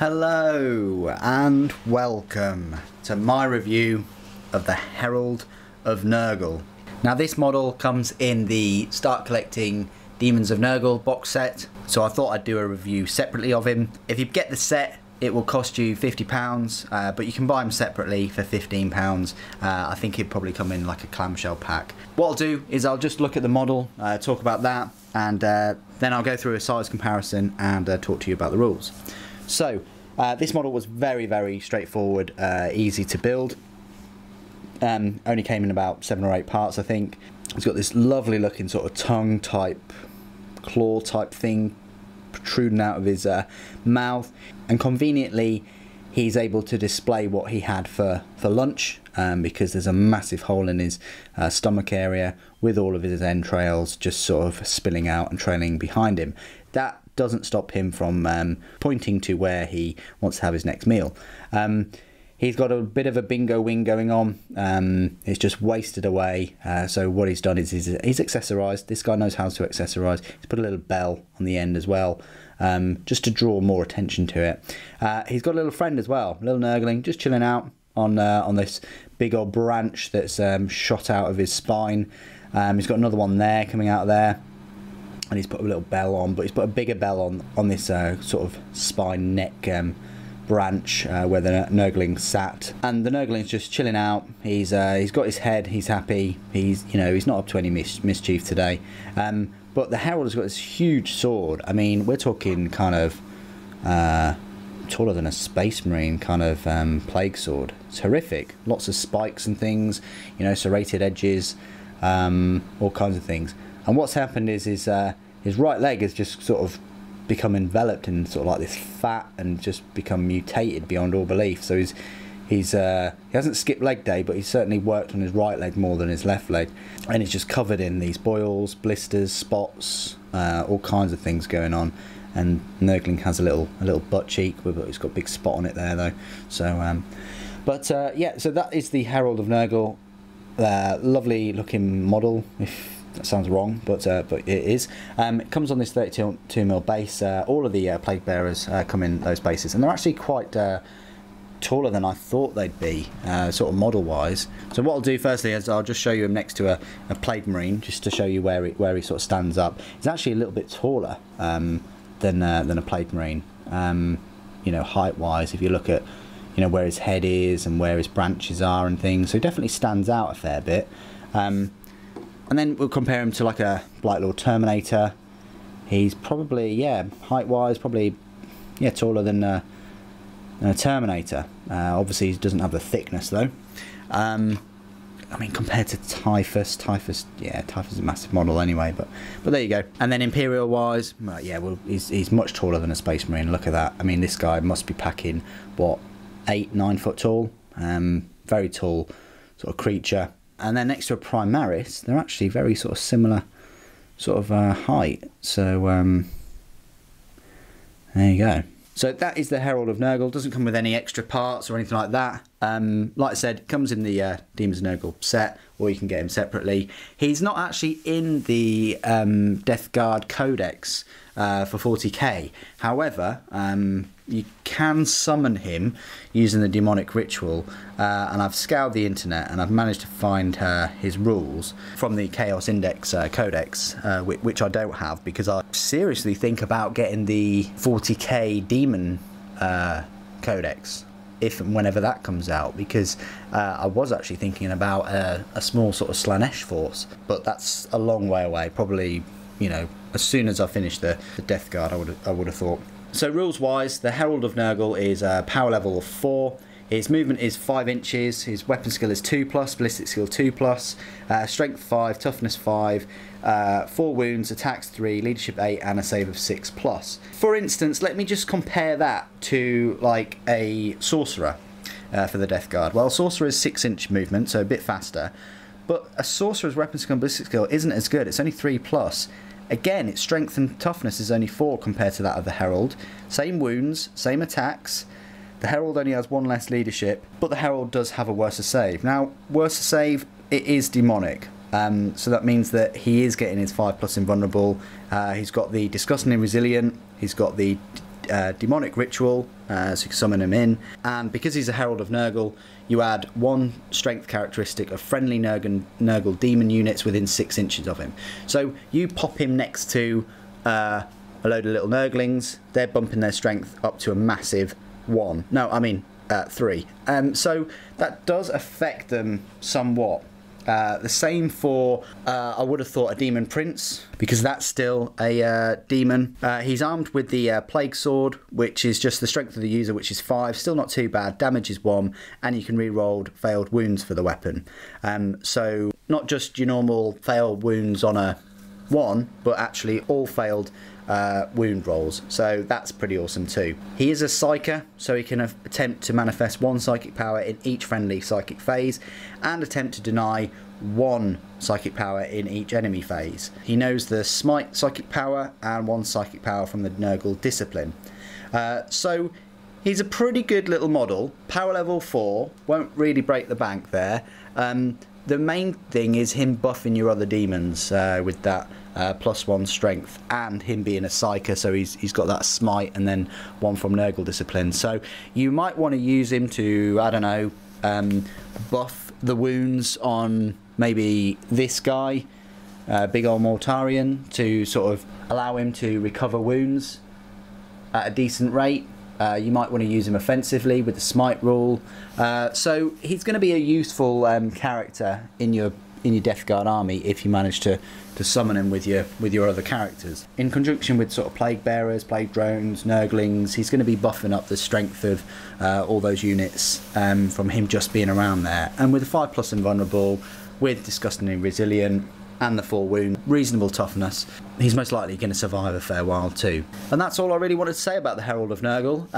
Hello and welcome to my review of the Herald of Nurgle. Now this model comes in the Start Collecting Daemons of Nurgle box set, so I thought I'd do a review separately of him. If you get the set, it will cost you £50, but you can buy them separately for £15. I think it'd probably come in like a clamshell pack. What I'll do is I'll just look at the model, talk about that, and then I'll go through a size comparison and talk to you about the rules. So this model was very straightforward, easy to build. Only came in about 7 or 8 parts, I think. It's got this lovely looking sort of tongue type, claw type thing protruding out of his mouth, and conveniently he's able to display what he had for lunch, because there's a massive hole in his stomach area with all of his entrails just sort of spilling out and trailing behind him. That doesn't stop him from pointing to where he wants to have his next meal. He's got a bit of a bingo wing going on. It's just wasted away. So what he's done is he's accessorised. This guy knows how to accessorise. He's put a little bell on the end as well, just to draw more attention to it. He's got a little friend as well, a little Nurgling, just chilling out on this big old branch that's shot out of his spine. He's got another one there coming out of there, and he's put a little bell on, but he's put a bigger bell on this sort of spine neck branch where the Nurgling sat, and the Nurgling's just chilling out. He's got his head, he's happy. He's not up to any mischief today. But the Herald has got this huge sword. I mean, we're talking kind of taller than a Space Marine kind of plague sword. It's horrific. Lots of spikes and things, serrated edges, all kinds of things. And what's happened is his right leg has just sort of become enveloped in sort of like this fat and just become mutated beyond all belief. So he hasn't skipped leg day, but he's certainly worked on his right leg more than his left leg, and he's just covered in these boils, blisters, spots, all kinds of things going on. And Nurgling has a little butt cheek, but it's got a big spot on it there though. So yeah, so that is the Herald of Nurgle. Lovely looking model, if that sounds wrong, but it is. It comes on this 32mm base. All of the plague bearers come in those bases, and they're actually quite taller than I thought they'd be, sort of model wise. So what I'll do firstly is I'll just show you him next to a plague marine, just to show you where he sort of stands up. He's actually a little bit taller than a plague marine, height wise. If you look at where his head is and where his branches are and things, so he definitely stands out a fair bit. And then we'll compare him to like a Blightlord Terminator. He's probably, height wise, probably taller than a Terminator. Obviously he doesn't have the thickness though. I mean, compared to Typhus is a massive model anyway, but there you go. And then Imperial wise, well, he's much taller than a Space Marine. Look at that. I mean, this guy must be packing what, 8-9 foot tall. Very tall sort of creature. And then next to a Primaris, they're actually very sort of similar sort of height. So there you go. So that is the Herald of Nurgle. Doesn't come with any extra parts or anything like that. Like I said, comes in the Daemons of Nurgle set, or you can get him separately. He's not actually in the Death Guard Codex for 40k. However, you can summon him using the demonic ritual, and I've scoured the internet and I've managed to find his rules from the Chaos Index Codex, which I don't have, because I seriously think about getting the 40k Demon Codex if and whenever that comes out, because I was actually thinking about a small sort of Slanesh force, but that's a long way away. Probably, as soon as I finish the Death Guard, I would have thought. So rules wise, the Herald of Nurgle is power level of 4. His movement is 5 inches. His weapon skill is 2+, ballistic skill 2+, strength 5, toughness 5, 4 wounds, attacks 3, leadership 8, and a save of 6+. For instance, let me just compare that to like a sorcerer for the Death Guard. Well, sorcerer is 6-inch movement, so a bit faster, but a sorcerer's weapon skill and ballistic skill isn't as good. It's only 3+. Again, its strength and toughness is only 4 compared to that of the Herald. Same wounds, same attacks. The Herald only has 1 less leadership, but the Herald does have a worse save. Now, worse save, it is demonic. So that means that he is getting his 5+ invulnerable. He's got the disgustingly resilient. He's got the demonic ritual, so you can summon him in. And because he's a Herald of Nurgle, you add 1 strength characteristic of friendly Nurgle demon units within 6 inches of him. So you pop him next to a load of little Nurglings, they're bumping their strength up to a massive 1. No, I mean 3. So that does affect them somewhat. The same for, I would have thought, a Demon Prince, because that's still a demon. He's armed with the Plague Sword, which is just the strength of the user, which is 5, still not too bad, damage is 1, and you can re-roll failed wounds for the weapon. So not just your normal failed wounds on a 1, but actually all failed wound rolls, so that's pretty awesome too. He is a Psyker, so he can attempt to manifest 1 psychic power in each friendly psychic phase and attempt to deny 1 psychic power in each enemy phase. He knows the Smite psychic power and 1 psychic power from the Nurgle discipline. So he's a pretty good little model. Power level 4, won't really break the bank there. The main thing is him buffing your other demons with that +1 strength, and him being a Psyker, so he's got that Smite and then 1 from Nurgle discipline. So you might want to use him to, I don't know, buff the wounds on maybe this guy, big old Mortarion, to sort of allow him to recover wounds at a decent rate. You might want to use him offensively with the Smite rule. So he's going to be a useful character in your Death Guard army if you manage to summon him with your other characters. In conjunction with sort of Plague Bearers, Plague Drones, Nurglings, he's going to be buffing up the strength of all those units from him just being around there. And with a 5+ invulnerable, with Disgustingly Resilient, and the 4 wound, reasonable toughness, he's most likely going to survive a fair while too. And that's all I really wanted to say about the Herald of Nurgle.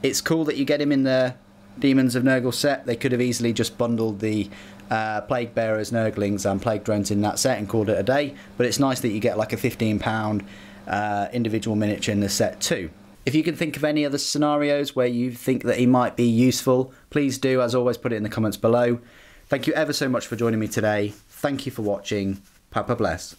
It's cool that you get him in the Demons of Nurgle set. They could have easily just bundled the Plague Bearers, Nurglings and Plague Drones in that set and called it a day, but it's nice that you get like a £15 individual miniature in the set too. If you can think of any other scenarios where you think that he might be useful, please do, as always, put it in the comments below. Thank you ever so much for joining me today. Thank you for watching. Papa bless.